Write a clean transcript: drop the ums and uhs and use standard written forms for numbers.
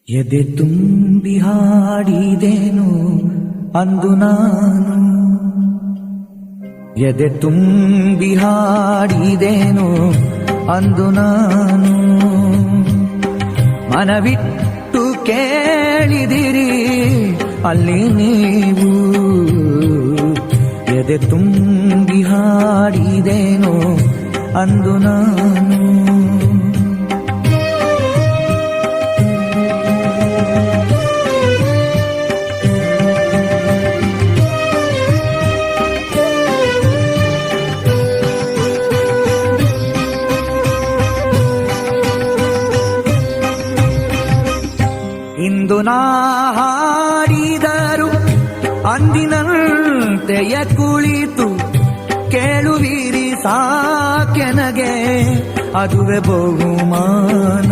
ಎದೆ ತುಂಬಿ ಹಾಡಿದೆನು ಅಂದು ನಾನು, ಎದೆ ತುಂಬಿ ಹಾಡಿದೆನು ಅಂದು ನಾನು. ಮನವಿಟ್ಟು ಕೇಳಿದಿರಿ ಅಲ್ಲಿ ನೀವು, ಎದೆ ತುಂಬಿ ಹಾಡಿದೆನು ಅಂದು ನಾನು. ಇಂದು ನಾ ಹಾಡಿದರು ಅಂದಿನಂತೆಯ ಕುಳಿತು ಕೇಳುವಿರಿ ಸಾಕೆನಗೆ, ಅದುವೆ ಬಹುಮಾನ.